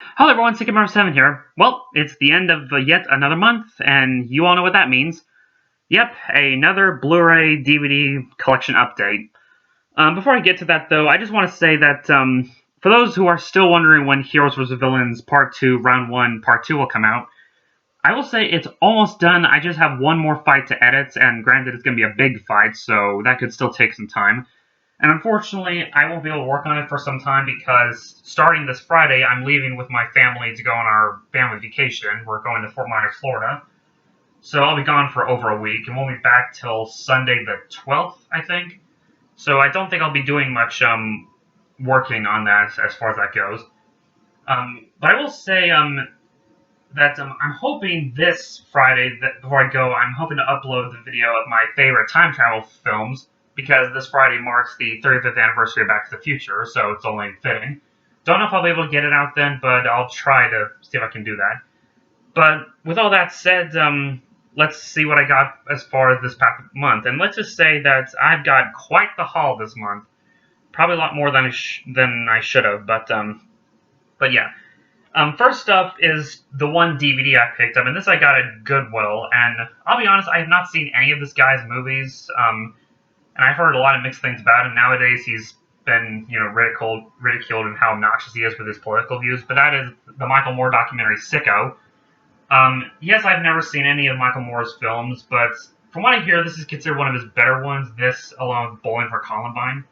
Hello everyone, Number 7 here. Well, it's the end of yet another month, and you all know what that means. Yep, another Blu-ray DVD collection update. Before I get to that though, I just want to say that for those who are still wondering when Heroes vs. Villains Part 2, Round 1, Part 2 will come out, I will say it's almost done. I just have one more fight to edit, and granted it's going to be a big fight, so that could still take some time. And unfortunately, I won't be able to work on it for some time because starting this Friday, I'm leaving with my family to go on our family vacation. We're going to Fort Myers, Florida. So I'll be gone for over a week, and won't be back till Sunday the 12th, I think. So I don't think I'll be doing much working on that as far as that goes. But I will say that I'm hoping this Friday, that before I go, I'm hoping to upload the video of my favorite time travel films because this Friday marks the 35th anniversary of Back to the Future, so it's only fitting. Don't know if I'll be able to get it out then, but I'll try to see if I can do that. But with all that said, let's see what I got as far as this past month, and let's just say that I've got quite the haul this month. Probably a lot more than I should have, but yeah. First up is the one DVD I picked up, and this I got at Goodwill. And I'll be honest, I have not seen any of this guy's movies, and I've heard a lot of mixed things about him. Nowadays, he's been, ridiculed and how obnoxious he is with his political views. But that is the Michael Moore documentary Sicko. Yes, I've never seen any of Michael Moore's films, but from what I hear, this is considered one of his better ones. This, along with Bowling for Columbine.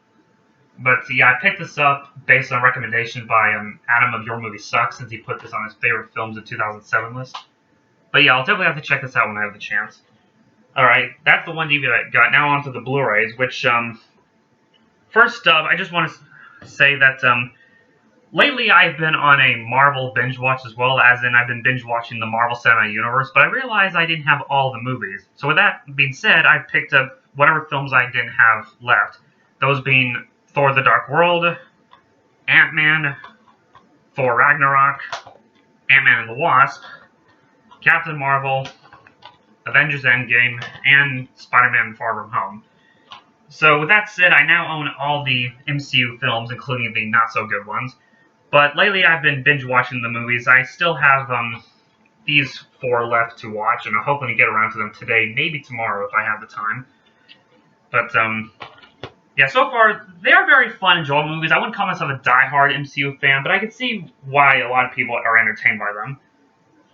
But yeah, I picked this up based on a recommendation by Adam of Your Movie Sucks, since he put this on his favorite films of 2007 list. But yeah, I'll definitely have to check this out when I have the chance. Alright, that's the one DVD I got. Now onto the Blu-rays, which, first up, I just want to say that, lately I've been on a Marvel binge watch as well, as in I've been binge watching the Marvel Cinematic Universe, but I realized I didn't have all the movies. So with that being said, I picked up whatever films I didn't have left. Those being Thor the Dark World, Ant-Man, Thor Ragnarok, Ant-Man and the Wasp, Captain Marvel, Avengers Endgame, and Spider-Man Far From Home. So with that said, I now own all the MCU films, including the not-so-good ones. But lately I've been binge-watching the movies. I still have these 4 left to watch, and I'm hoping to get around to them today, maybe tomorrow if I have the time. But yeah, so far, they are very fun, enjoyable movies. I wouldn't call myself a die-hard MCU fan, but I can see why a lot of people are entertained by them.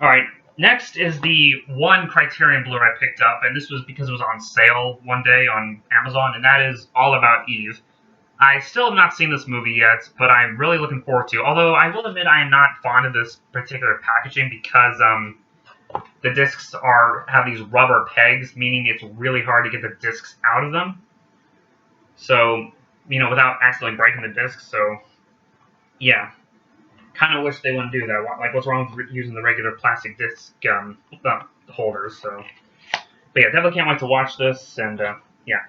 Alright, next is the one Criterion Blu-ray I picked up, and this was because it was on sale one day on Amazon, and that is All About Eve. I still have not seen this movie yet, but I'm really looking forward to it. Although, I will admit I am not fond of this particular packaging because the discs have these rubber pegs, meaning it's really hard to get the discs out of them. So, without accidentally breaking the disc. So, yeah, kind of wish they wouldn't do that. Like, what's wrong with using the regular plastic disc holders? So, but yeah, definitely can't wait to watch this. And yeah,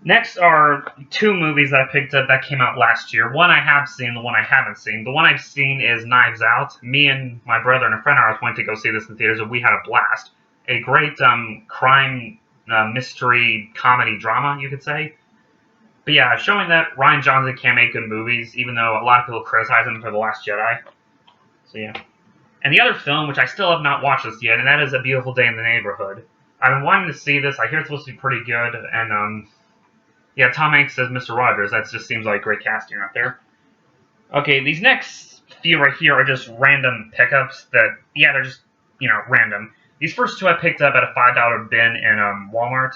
next are 2 movies that I picked up that came out last year. One I have seen, the one I haven't seen. The one I've seen is Knives Out. Me and my brother and a friend of ours went to go see this in theaters, and we had a blast. A great crime mystery comedy drama, you could say. But yeah, showing that Rian Johnson can make good movies, even though a lot of people criticize him for The Last Jedi. So yeah. And the other film, which I still have not watched this yet, and that is A Beautiful Day in the Neighborhood. I've been wanting to see this. I hear it's supposed to be pretty good, and yeah, Tom Hanks as Mr. Rogers. That just seems like great casting right there. Okay, these next few right here are just random pickups that, yeah, they're just, random. These first 2 I picked up at a $5 bin in Walmart.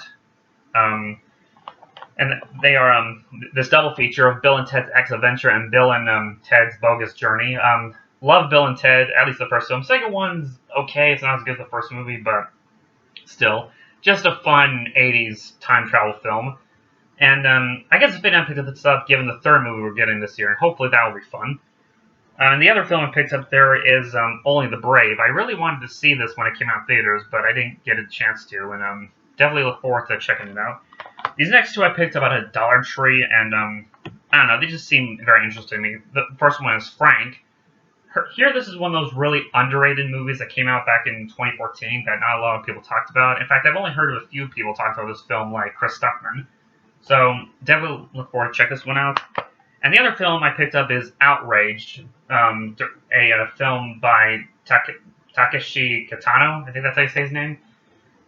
And they are this double feature of Bill and Ted's X Adventure and Bill and Ted's Bogus Journey. Love Bill and Ted, at least the first film. Second one's okay, it's not as good as the first movie, but still. Just a fun 80s time travel film. And I guess it's been I picked this up given the 3rd movie we're getting this year, and hopefully that will be fun. And the other film I picked up there is Only the Brave. I really wanted to see this when it came out in theaters, but I didn't get a chance to, and definitely look forward to checking it out. These next 2 I picked up at a Dollar Tree, and I don't know, they just seem very interesting to me. The first one is Frank. Here, this is one of those really underrated movies that came out back in 2014 that not a lot of people talked about. In fact, I've only heard of a few people talk about this film, like Chris Stuckman. So, definitely look forward to check this one out. And the other film I picked up is Outraged, a film by Takeshi Kitano. I think that's how you say his name.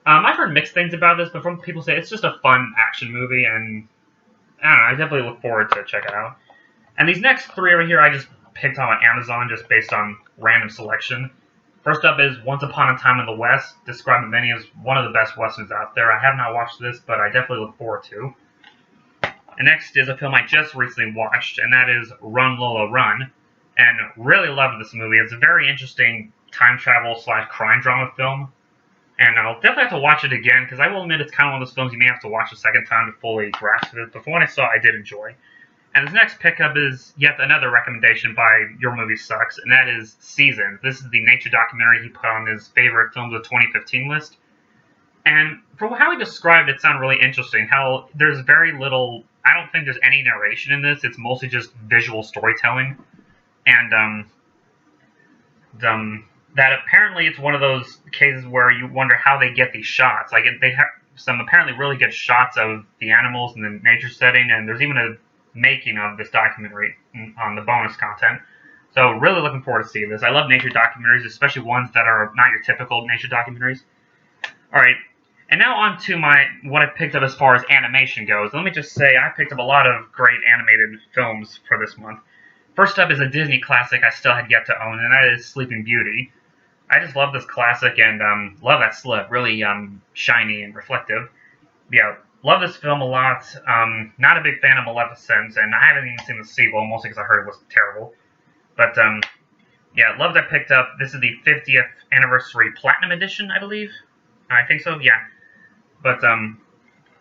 I've heard mixed things about this, but from people say it's just a fun action movie, and I don't know, I definitely look forward to check it out. And these next three over here I just picked on Amazon just based on random selection. First up is Once Upon a Time in the West, described by many as one of the best westerns out there. I have not watched this, but I definitely look forward to. And next is a film I just recently watched, and that is Run Lola Run. And really loved this movie. It's a very interesting time travel / crime drama film. And I'll definitely have to watch it again, because I will admit it's kind of one of those films you may have to watch a second time to fully grasp it. But from what I saw, I did enjoy. And this next pickup is yet another recommendation by Your Movie Sucks, and that is Seasons. This is the nature documentary he put on his favorite films of 2015 list. And from how he described it, it sounded really interesting. How there's very little, I don't think there's any narration in this. It's mostly just visual storytelling. And that apparently it's one of those cases where you wonder how they get these shots. Like, they have some apparently really good shots of the animals in the nature setting, and there's even a making of this documentary on the bonus content. So really looking forward to seeing this. I love nature documentaries, especially ones that are not your typical nature documentaries. Alright, and now on to what I picked up as far as animation goes. Let me just say, I picked up a lot of great animated films for this month. First up is a Disney classic I still had yet to own, and that is Sleeping Beauty. I just love this classic and love that slip. Really shiny and reflective. Yeah, love this film a lot. Not a big fan of Maleficent, and I haven't even seen the sequel, mostly because I heard it was terrible. But yeah, love that I picked up. This is the 50th anniversary Platinum Edition, I believe. I think so, yeah. But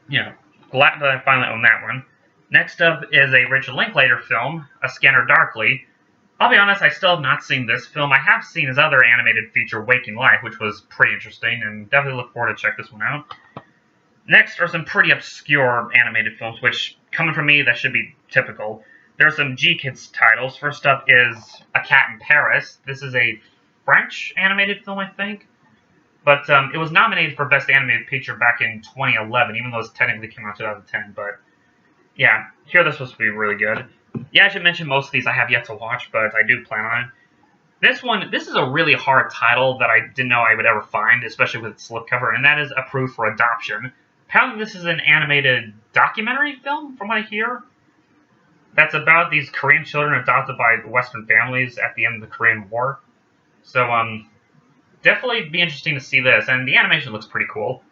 yeah, glad that I finally own that one. Next up is a Richard Linklater film, A Scanner Darkly. I'll be honest, I still have not seen this film. I have seen his other animated feature, Waking Life, which was pretty interesting, and definitely look forward to check this one out. Next are some pretty obscure animated films, which, coming from me, that should be typical. There are some GKids titles. First up is A Cat in Paris. This is a French animated film, I think. But it was nominated for Best Animated Feature back in 2011, even though it technically came out in 2010. But yeah, here this was supposed to be really good. Yeah, I should mention most of these I have yet to watch, but I do plan on it. This is a really hard title that I didn't know I would ever find, especially with its slipcover, and that is Approved for Adoption. Apparently this is an animated documentary film, from what I hear, that's about these Korean children adopted by Western families at the end of the Korean War. So, definitely be interesting to see this, and the animation looks pretty cool.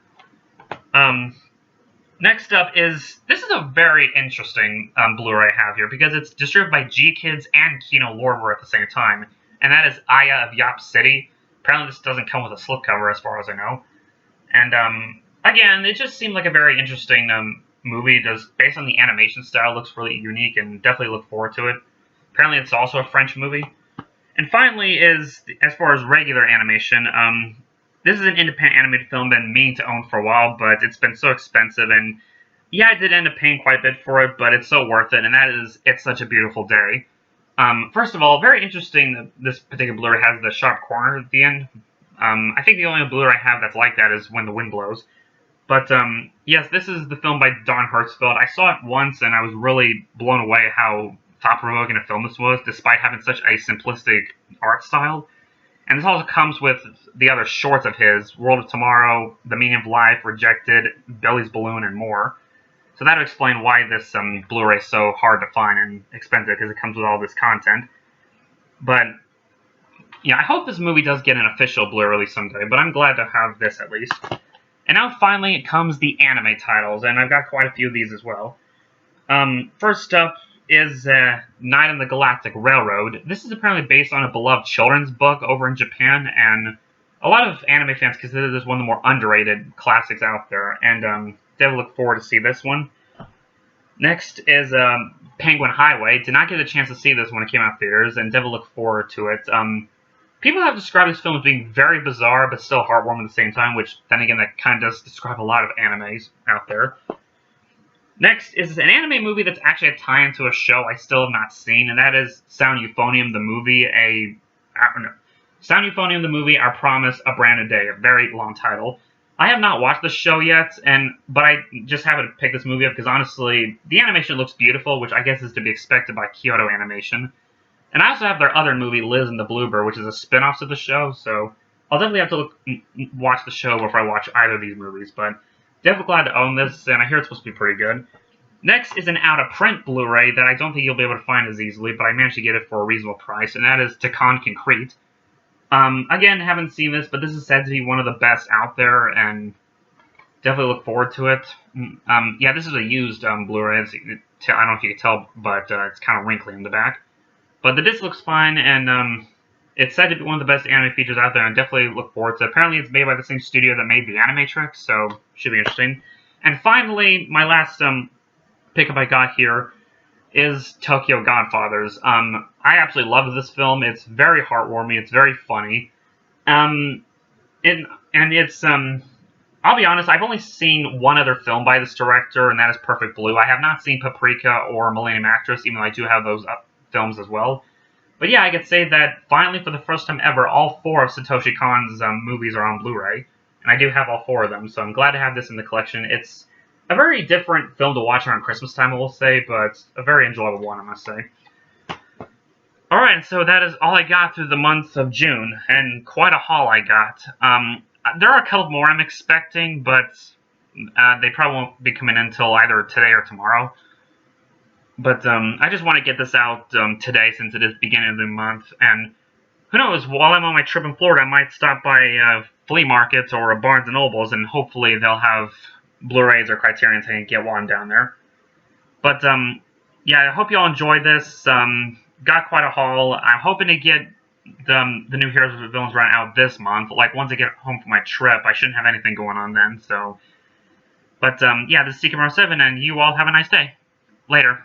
Next up is, this is a very interesting Blu-ray I have here, because it's distributed by GKids and Kino Lorber at the same time, and that is Aya of Yop City. Apparently this doesn't come with a slipcover as far as I know. And again, it just seemed like a very interesting movie. Based on the animation style, looks really unique, and definitely look forward to it. Apparently it's also a French movie. And finally is, as far as regular animation, this is an independent animated film I've been meaning to own for a while, but it's been so expensive, and yeah, I did end up paying quite a bit for it, but it's so worth it, and that is It's Such a Beautiful Day. First of all, very interesting that this particular Blu-ray has the sharp corner at the end. I think the only Blu-ray I have that's like that is When the Wind Blows. But yes, this is the film by Don Hertzfeldt. I saw it once, and I was really blown away how thought-provoking a film this was, despite having such a simplistic art style. And this also comes with the other shorts of his, World of Tomorrow, The Meaning of Life, Rejected, Billy's Balloon, and more. So that would explain why this Blu-ray is so hard to find and expensive, because it comes with all this content. But yeah, I hope this movie does get an official Blu-ray release someday, but I'm glad to have this at least. And now finally it comes the anime titles, and I've got quite a few of these as well. First up is Night on the Galactic Railroad. This is apparently based on a beloved children's book over in Japan, and a lot of anime fans consider this one of the more underrated classics out there, and definitely look forward to see this one. Next is Penguin Highway. Did not get a chance to see this when it came out in theaters, and definitely look forward to it. People have described this film as being very bizarre, but still heartwarming at the same time, which, then again, that kind of does describe a lot of animes out there. Next is an anime movie that's actually a tie-in to a show I still have not seen, and that is Sound Euphonium the movie, Sound Euphonium the movie, Our Promise, A Brand New Day, a very long title. I have not watched the show yet, but I just happened to pick this movie up because honestly, the animation looks beautiful, which I guess is to be expected by Kyoto Animation. And I also have their other movie, Liz and the Bluebird, which is a spin-off to the show, so I'll definitely have to watch the show before I watch either of these movies, but definitely glad to own this, and I hear it's supposed to be pretty good. Next is an out-of-print Blu-ray that I don't think you'll be able to find as easily, but I managed to get it for a reasonable price, and that is Takan Concrete. Again, haven't seen this, but this is said to be one of the best out there, and definitely look forward to it. Yeah, this is a used Blu-ray. I don't know if you can tell, but it's kind of wrinkly in the back. But the disc looks fine, and it's said to be one of the best anime features out there, and definitely look forward to it. Apparently, it's made by the same studio that made the Animatrix, so should be interesting. And finally, my last pickup I got here is Tokyo Godfathers. I absolutely love this film. It's very heartwarming. It's very funny. Um, and it's I'll be honest. I've only seen one other film by this director, and that is Perfect Blue. I have not seen Paprika or Millennium Actress, even though I do have those films as well. But yeah, I could say that finally, for the first time ever, all four of Satoshi Kon's movies are on Blu-ray, and I do have all four of them. So I'm glad to have this in the collection. It's a very different film to watch around Christmas time, I will say, but a very enjoyable one, I must say. Alright, so that is all I got through the month of June, and quite a haul I got. There are a couple more I'm expecting, but they probably won't be coming in until either today or tomorrow. But I just want to get this out today since it is beginning of the month, and who knows, while I'm on my trip in Florida, I might stop by flea markets or a Barnes & Nobles, and hopefully they'll have Blu-rays or Criterions I can get while I'm down there. But yeah, I hope you all enjoyed this. Got quite a haul. I'm hoping to get the new Heroes and Villains run out this month. Like, once I get home from my trip, I shouldn't have anything going on then, so... But, yeah, this is CKMR7, and you all have a nice day. Later.